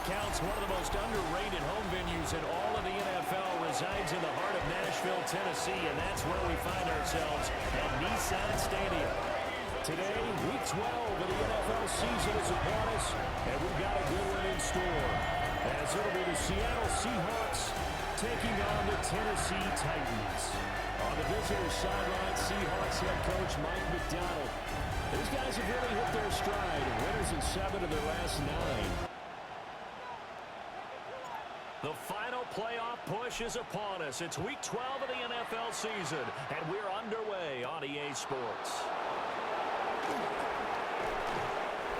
accounts, one of the most underrated home venues in all of the NFL resides in the heart of Nashville, Tennessee, and that's where we find ourselves at Nissan Stadium. Today, Week 12 of the NFL season is upon us, and we've got a good one in store, as it'll be the Seattle Seahawks taking on the Tennessee Titans. On the visitor sideline, Seahawks head coach Mike McDonald. These guys have really hit their stride, winners in 7 of their last 9. The final playoff push is upon us. It's Week 12 of the NFL season, and we're underway on EA Sports.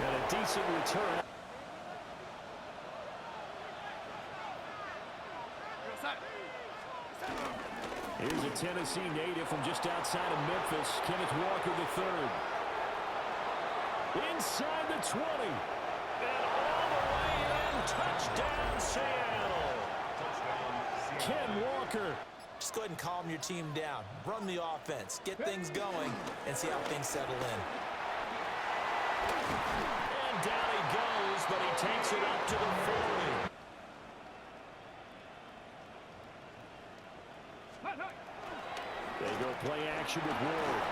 And a decent return. Here's a Tennessee native from just outside of Memphis, Kenneth Walker III. Inside the 20. And all the way in. Touchdown, Seattle. Ken Walker. Just go ahead and calm your team down. Run the offense. Get things going and see how things settle in. And down he goes, but he takes it up to the 40. They go play action with Ward.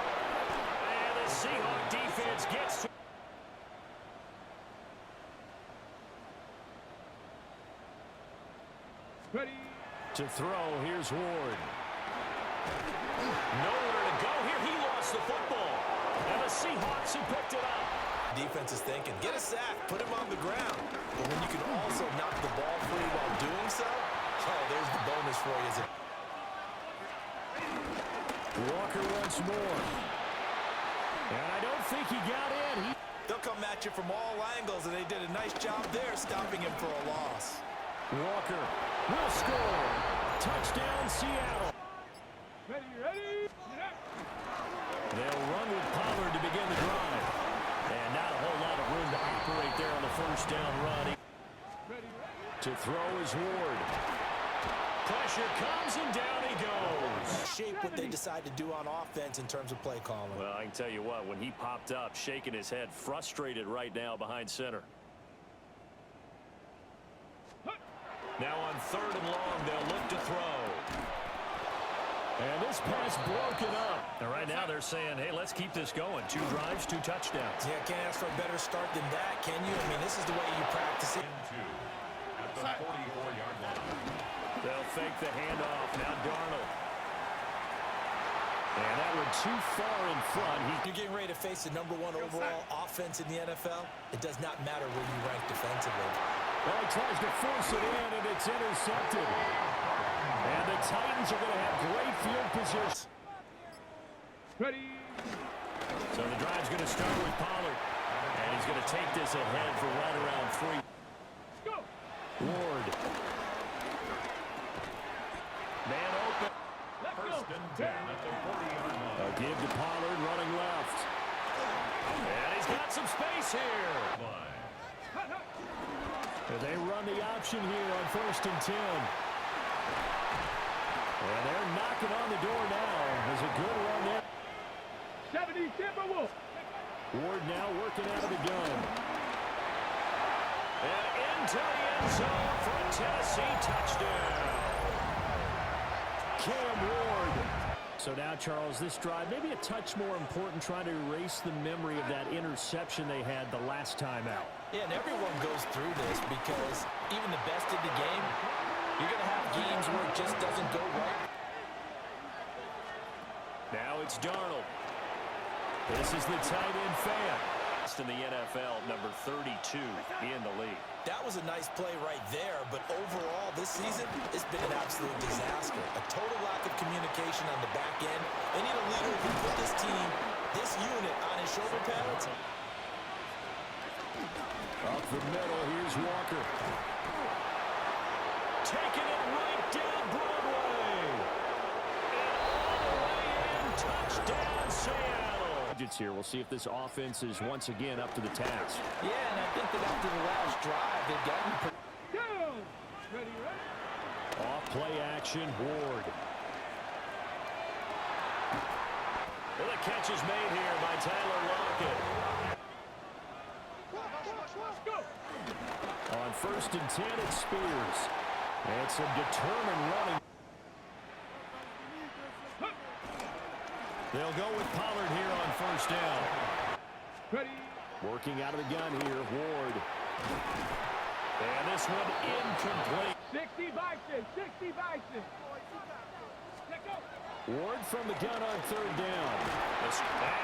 And the Seahawks defense gets to... Ready. To throw, here's Ward. Nowhere to go here. He lost the football. And the Seahawks have picked it up. Defense is thinking, get a sack, put him on the ground. But when you can also knock the ball free while doing so, oh, there's the bonus for you. Walker once more. And I don't think he got in. They'll come at you from all angles, and they did a nice job there stopping him for a loss. Walker will score. Touchdown, Seattle. Ready. They'll run with Pollard to begin the drive. And not a whole lot of room to operate there on the first down run. To throw is Ward. Pressure comes and down he goes. Shape what they decide to do on offense in terms of play calling. Well, I can tell you what, when he popped up, shaking his head, frustrated right now behind center. Now on 3rd and long, they'll look to throw. And this pass broken up. And right now they're saying, hey, let's keep this going. 2 drives, 2 touchdowns. Yeah, can't ask for a better start than that, can you? I mean, this is the way you practice it. At the 44-yard line. They'll fake the handoff. Now Darnold. And that one too far in front. You're getting ready to face the #1 overall offense in the NFL. It does not matter where you rank defensively. Well, he tries to force it in, and it's intercepted. And the Titans are going to have great field position. Ready. So the drive's going to start with Pollard. And he's going to take this ahead for right around 3. Go. Ward. Man open. First and 10 at the 40-yard line. A give to Pollard running left. And he's got some space here. And they run the option here on 1st and 10. And they're knocking on the door now. There's a good run there. 70 Timberwolves. Ward now working out of the gun. And into the end zone for a Tennessee touchdown. Cam Ward. So now, Charles, this drive, maybe a touch more important, trying to erase the memory of that interception they had the last time out. Yeah, and everyone goes through this because even the best in the game, you're going to have games where it just doesn't go right. Now it's Darnold. This is the tight end fan. In the NFL, number 32 in the league. That was a nice play right there, but overall this season, it's been an absolute disaster. A total lack of communication on the back end. They need a leader who can put this team, this unit, on his shoulder pads. Up the middle, here's Walker. Taking it right down Broadway. And all the way in, touchdown Seattle. Here, we'll see if this offense is once again up to the task. Yeah, and I think that after the last drive, they've gotten... Go. Ready. Off play action, Ward. Well, the catch is made here by Tyler Lockett. Go. On first and 10 at Spears. And some determined running. They'll go with Pollard here on first down. Ready. Working out of the gun here, Ward. And this one incomplete. 60 Vikings, 60 Vikings. Let go. Ward from the gun on third down. And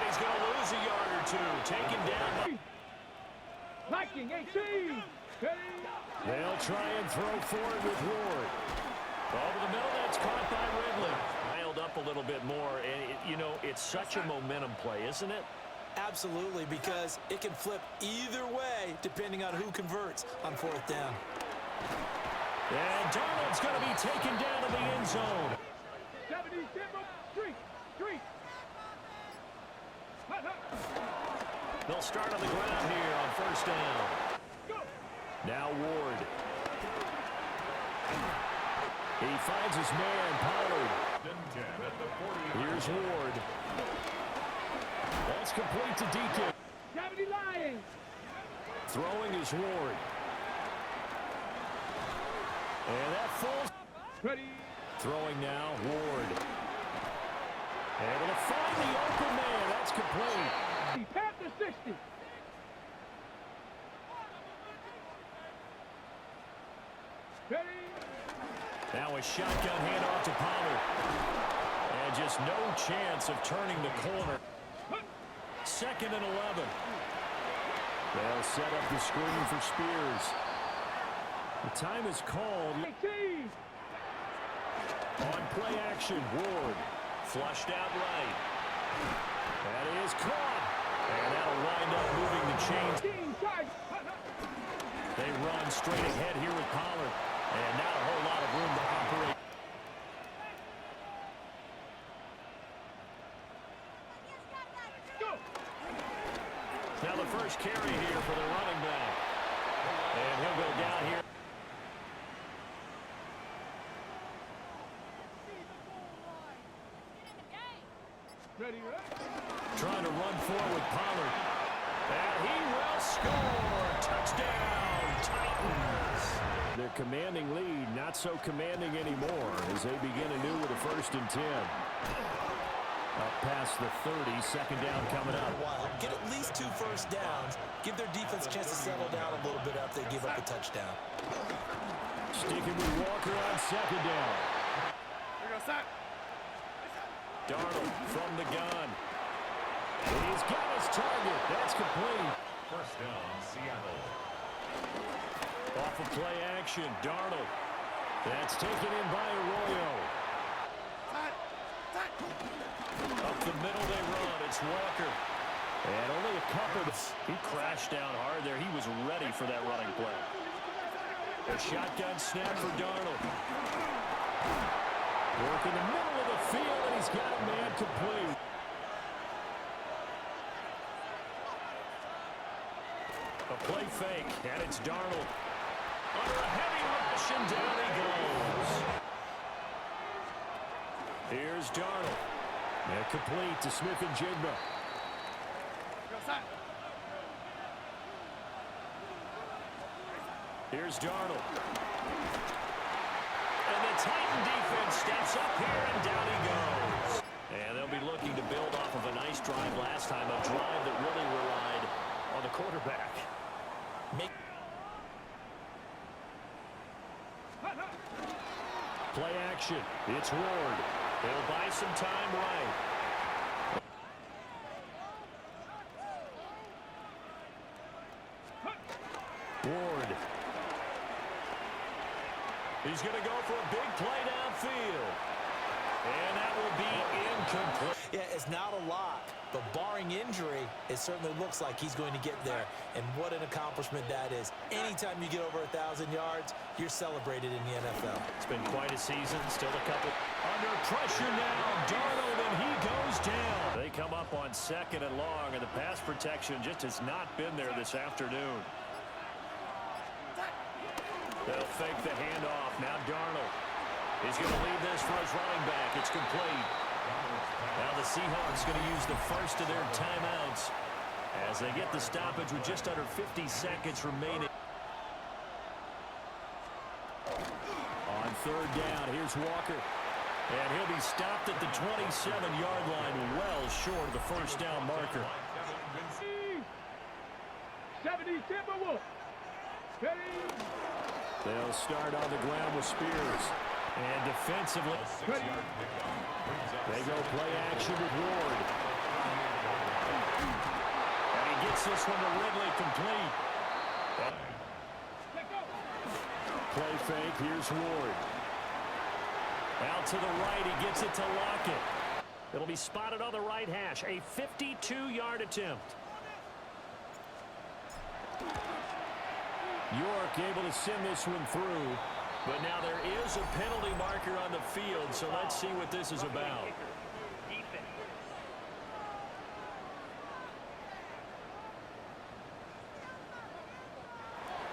he's going to lose a yard or two. Taken down by... Viking 18. Ready. They'll try and throw forward with Ward. Over the middle, that's caught by Ridley. Dialed up a little bit more, and, you know, it's such a momentum play, isn't it? Absolutely, because it can flip either way depending on who converts on fourth down. And Darnold's going to be taken down in the end zone. 77, 3. They'll start on the ground here on first down. Go. Now Ward. He finds his man, Pollard. Here's Ward. That's complete to Deacon. 70 Lions. Throwing is Ward. And that falls. Ready. Throwing now, Ward. Able to find the open man. That's complete. Panther 60. Ready. Now a shotgun handoff to Pollard. And just no chance of turning the corner. Second and 11. They'll set up the screen for Spears. The time is called. 18. On play action, Ward. Flushed out right. That is caught. And that'll wind up moving the chains. They run straight ahead here with Pollard. And not a whole lot of room to operate. Go. Now the first carry here for the running back. And he'll go down here. Ready. Trying to run forward with Pollard. And he will score. Touchdown, Titans. Their commanding lead, not so commanding anymore as they begin anew with a first and 10. Up past the 30, second down coming up. Get at least 2 first downs. Give their defense a chance to settle down a little bit after they give up a touchdown. Sticking with Walker on second down. Darnold from the gun. He's got his target. That's complete. First down, Seattle. Off of play action, Darnold. That's taken in by Arroyo. Up the middle they run. It's Walker. And only a couple. He crashed down hard there. He was ready for that running play. A shotgun snap for Darnold. Work in the middle of the field, and he's got a man complete. A play fake, and it's Darnold. Under a heavy rush, and down he goes. Here's Darnold. And complete to Smith and Jigba. Here's Darnold. And the Titan defense steps up here, and down he goes. And they'll be looking to build off of a nice drive last time, a drive that really relied on the quarterback. Play action. It's Ward. They'll buy some time right. Ward. He's going to go for a big play downfield. And that will be incomplete. Yeah, it's not a lot, but barring injury, it certainly looks like he's going to get there. And what an accomplishment that is. Anytime you get over 1,000 yards, you're celebrated in the NFL. It's been quite a season. Still a couple. Under pressure now, Darnold, and he goes down. They come up on second and long, and the pass protection just has not been there this afternoon. They'll fake the handoff. Now Darnold. He's going to leave this for his running back. It's complete. Now the Seahawks going to use the first of their timeouts as they get the stoppage with just under 50 seconds remaining. On third down, here's Walker. And he'll be stopped at the 27-yard line, well short of the first down marker. 70 Timberwolves. They'll start on the ground with Spears. And defensively, they go play action with Ward. And he gets this one to Ridley complete. Play fake, here's Ward. Out to the right, he gets it to Lockett. It'll be spotted on the right hash, a 52-yard attempt. York able to send this one through, but now there is a penalty marker on the field, so let's see what this is about.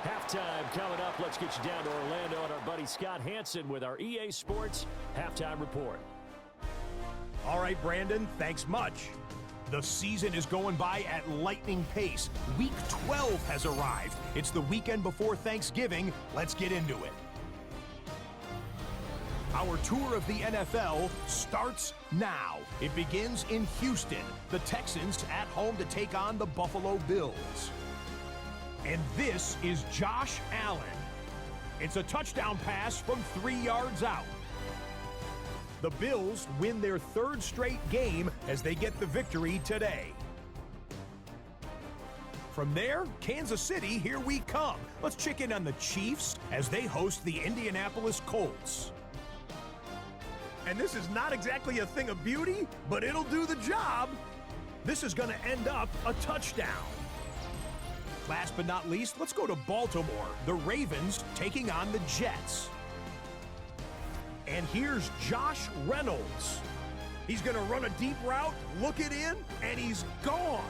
Halftime coming up. Let's get you down to Orlando and our buddy Scott Hansen with our EA Sports Halftime Report. All right, Brandon, thanks much. The season is going by at lightning pace. Week 12 has arrived. It's the weekend before Thanksgiving. Let's get into it. Our tour of the NFL starts now. It begins in Houston. The Texans at home to take on the Buffalo Bills. And this is Josh Allen. It's a touchdown pass from 3 yards out. The Bills win their third straight game as they get the victory today. From there, Kansas City, here we come. Let's check in on the Chiefs as they host the Indianapolis Colts. And this is not exactly a thing of beauty, but it'll do the job. This is going to end up a touchdown. Last but not least, let's go to Baltimore. The Ravens taking on the Jets. And here's Josh Reynolds. He's going to run a deep route, look it in, and he's gone.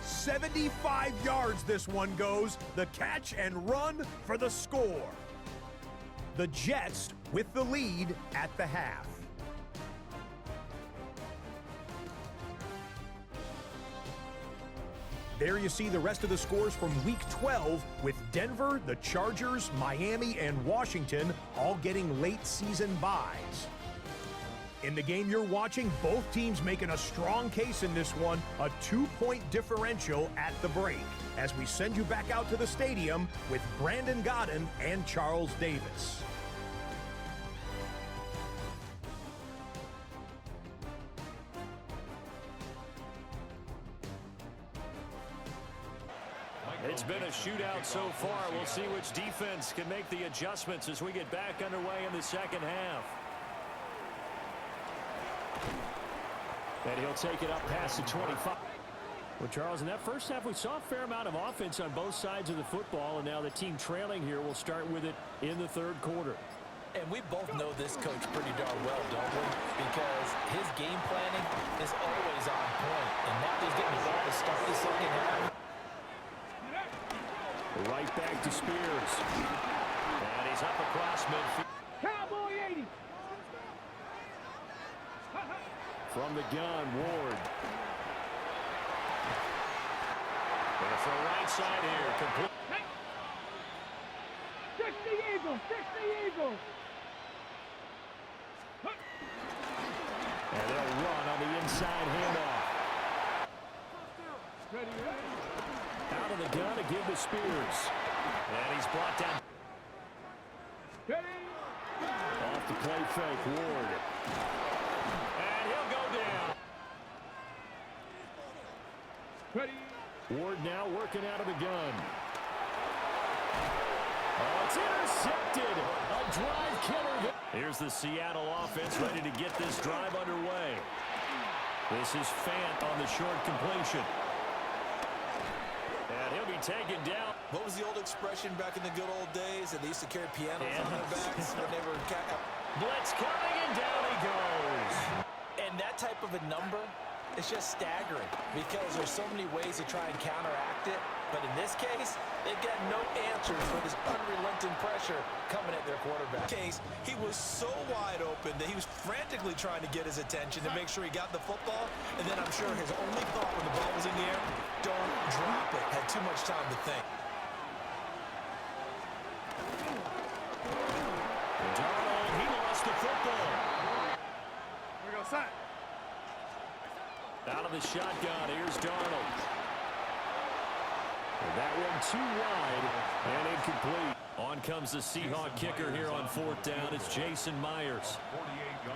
75 yards this one goes. The catch and run for the score. The Jets with the lead at the half. There you see the rest of the scores from Week 12 with Denver, the Chargers, Miami, and Washington all getting late season byes. In the game you're watching, both teams making a strong case in this one, a 2-point differential at the break, as we send you back out to the stadium with Brandon Godden and Charles Davis. It's been a shootout so far. We'll see which defense can make the adjustments as we get back underway in the second half. And he'll take it up past the 25. Well, Charles, in that first half, we saw a fair amount of offense on both sides of the football, and now the team trailing here will start with it in the third quarter. And we both know this coach pretty darn well, don't we? Because his game planning is always on point. And now he's getting the ball to start the second half. Right back to Spears. And he's up across midfield. Cowboy 80. From the gun, Ward. And it's the right side here. Complete. 60 Eagles, 60 Eagles. And they'll run on the inside handoff. Ready, ready. Out of the gun to give to Spears. And he's brought down. Ready. Off the play fake, Ward. And he'll go down. Ready. Ward now working out of the gun. Oh, it's intercepted. A drive killer. Here's the Seattle offense ready to get this drive underway. This is Fant on the short completion. And he'll be taken down. What was the old expression back in the good old days? They used to carry pianos on their backs when they were Blitz coming, and down he goes. And that type of a number, it's just staggering because there's so many ways to try and counteract it. But in this case, they've got no answers for this unrelenting pressure coming at their quarterback. He was so wide open that he was frantically trying to get his attention to make sure he got the football. And then I'm sure his only thought when the ball was in the air, don't drop it. Had too much time to think. football. We go side. Out of the shotgun, here's Darnold. And that one too wide and incomplete. On comes the Seahawk kicker here on 4th down. It's Jason Myers.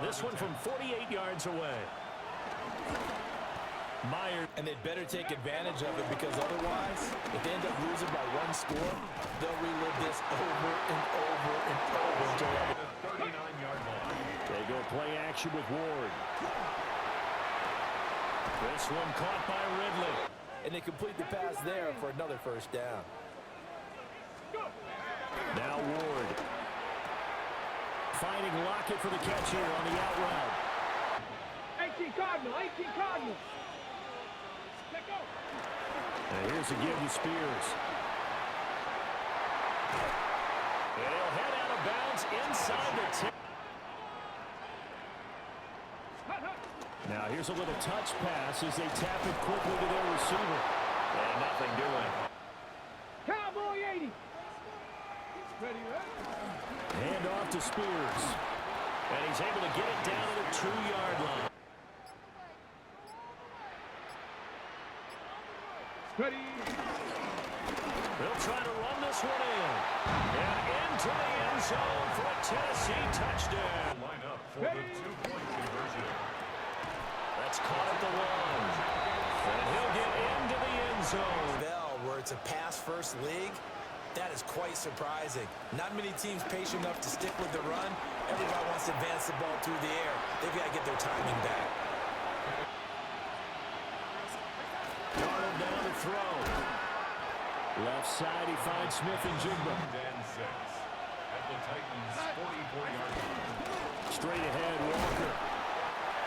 This one from 48 yards away. Myers. And they'd better take advantage of it, because otherwise, if they end up losing by 1 score, they'll relive this over and over and over until they have a 39-yard line. They go play action with Ward. This one caught by Ridley. and they complete the pass there for another first down. Now Ward. Finding Lockett for the catch here on the out route. 18 Cardinal, 18 Cardinal. Let go. And here's a give to Spears. They'll head out of bounds inside the 10. Now here's a little touch pass as they tap it quickly to their receiver. And nothing doing. Cowboy 80. Ready, ready. Hand off to Spears. And he's able to get it down to the 2-yard line. Ready. They'll try to run this one in. And into the end zone for a Tennessee touchdown. Line up for the 2-point conversion. That's caught at the 1. And he'll get into the end zone. Where it's a pass-first league, that is quite surprising. Not many teams patient enough to stick with the run. Everybody wants to advance the ball through the air. They've got to get their timing back. Darnold down to throw. Left side, he finds Smith and Jigba. And 6 at the Titans' 44-yard line. Straight ahead, Walker.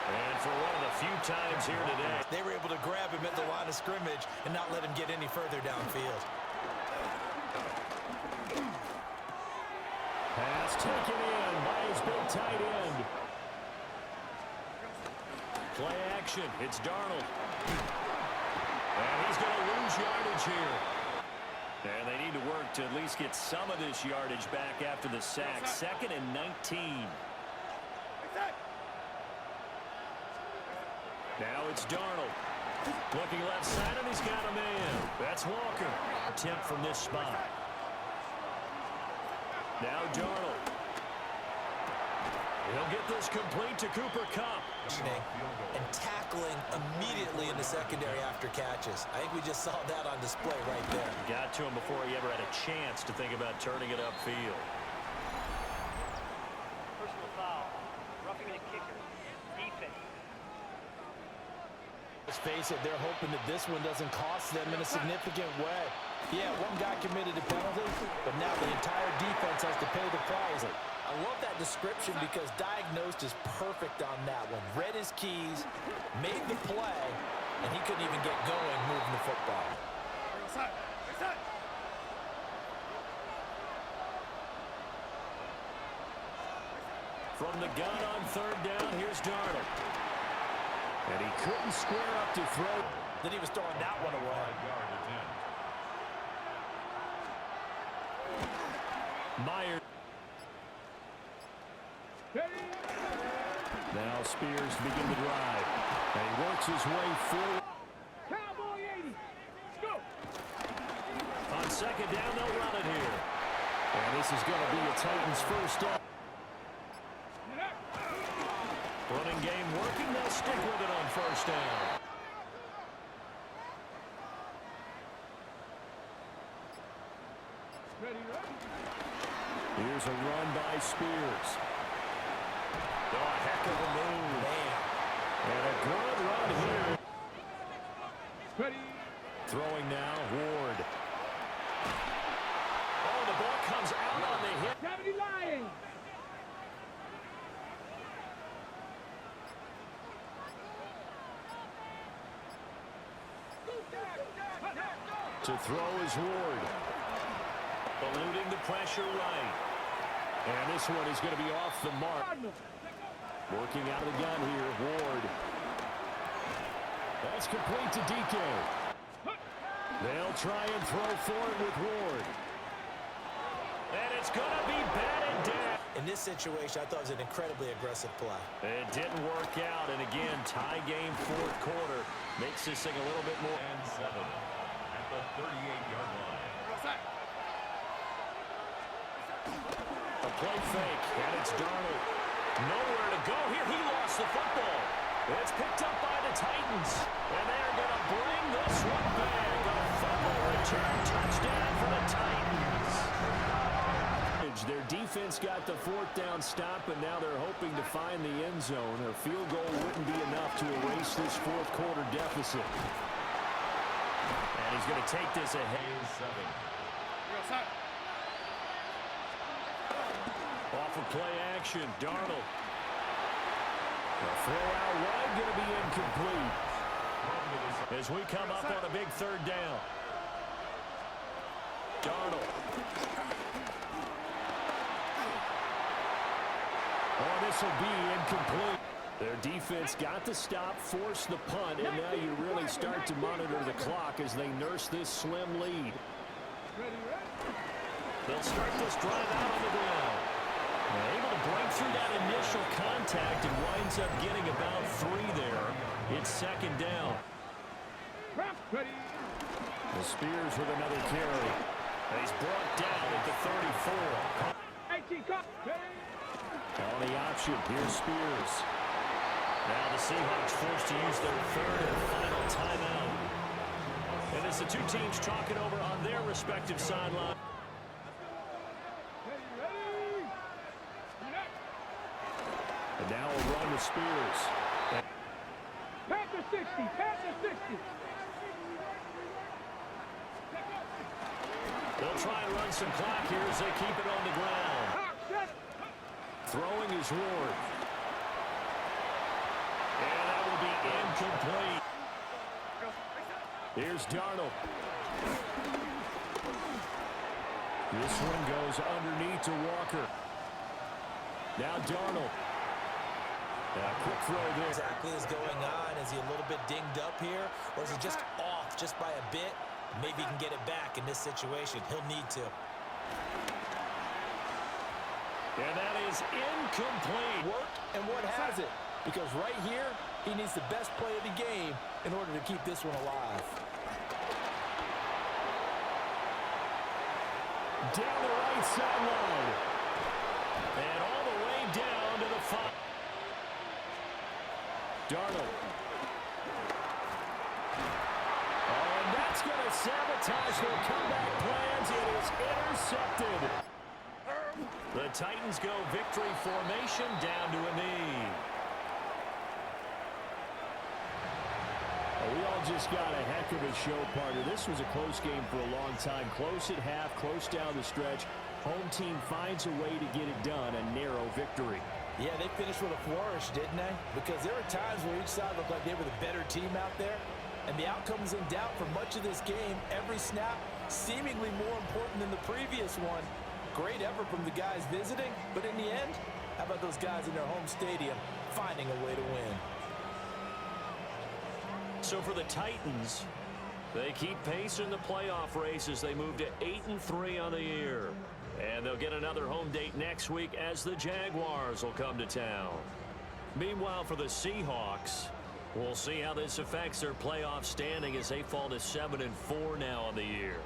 And for one of the few times here today, They were able to grab him at the line of scrimmage and not let him get any further downfield. pass taken in by his big tight end. Play action. It's Darnold. And he's going to lose yardage here. And they need to work to at least get some of this yardage back after the sack. 2nd and 19. Now it's Darnold. Looking left side, and he's got a man. That's Walker. Attempt from this spot. Now Darnold. He'll get this complete to Cooper Kupp. And tackling immediately in the secondary after catches. I think we just saw that on display right there. Got to him before he ever had a chance to think about turning it upfield. Personal foul. Roughing the kicker. Defense. Let's face it, they're hoping that this one doesn't cost them in a significant way. Yeah, one guy committed a penalty, but now the entire defense has to pay the price. I love that description because diagnosed is perfect on that one. Read his keys, made the play, and he couldn't even get going moving the football. From the gun on 3rd down, here's Darnold. And he couldn't square up to throw. Then he was throwing that one away. 5-yard attempt. Myers. Now Spears to begin the drive. And he works his way forward. Cowboy 80. Go. On 2nd down, they'll run it here. And this is going to be a Titans first down. Running game working. They'll stick with it on 1st down. Ready, ready. Here's a run by Spears. Oh, a heck of a move. And a good run here. Ready. Throwing now, Ward. Oh, the ball comes out on the hit. 70 Lions. To throw is Ward. Eluding the pressure right. And this one is going to be off the mark. Working out of the gun here, Ward. That's complete to DK. They'll try and throw for it with Ward. And it's going to be batted down. In this situation, I thought it was an incredibly aggressive play. It didn't work out, and again, tie game, fourth quarter. Makes this thing a little bit more. And 7 at the 38-yard line. A play fake, and it's Darnold. Nowhere to go here. He lost the football. It's picked up by the Titans, and they're going to bring this one back. A fumble return touchdown for the Titans. Their defense got the fourth down stop, and now they're hoping to find the end zone. A field goal wouldn't be enough to erase this fourth quarter deficit. And he's going to take this ahead. 7. Off of play action, Darnold. The throw out wide going to be incomplete. As we come up on a big third down. Darnold. Oh, this will be incomplete. Their defense got the stop, forced the punt, and now you really start to monitor the clock as they nurse this slim lead. They'll start this drive out on the ground. They're able to break through that initial contact and winds up getting about 3 there. It's second down. The Spears with another carry. And he's brought down at the 34. On the option, here's Spears. Now the Seahawks forced to use their third and final timeout. And as the two teams talk it over on their respective sideline. And now a run with Spears. Panther 60, Panther 60. They'll try and run some clock here as they keep it on the ground. Throwing is Ward. And that will be incomplete. Here's Darnold. This one goes underneath to Walker. Now Darnold. A quick throw there. Exactly is going on. Is he a little bit dinged up here? Or is he just off just by a bit? Maybe he can get it back in this situation. He'll need to. And that is incomplete. Worked, and what has it? Because right here, he needs the best play of the game in order to keep this one alive. Down the right sideline. And all the way down to the 5. Darnold. Oh, and that's going to sabotage their comeback plans. It is intercepted. The Titans go victory formation down to a knee. We all just got a heck of a show, partner. This was a close game for a long time. Close at half, close down the stretch. Home team finds a way to get it done, a narrow victory. Yeah, they finished with a flourish, didn't they? Because there were times where each side looked like they were the better team out there. And the outcome was in doubt for much of this game. Every snap seemingly more important than the previous one. Great effort from the guys visiting, but in the end, how about those guys in their home stadium finding a way to win? So for the Titans, they keep pace in the playoff race as they move to 8-3 on the year. And they'll get another home date next week as the Jaguars will come to town. Meanwhile, for the Seahawks, we'll see how this affects their playoff standing as they fall to 7-4 now on the year.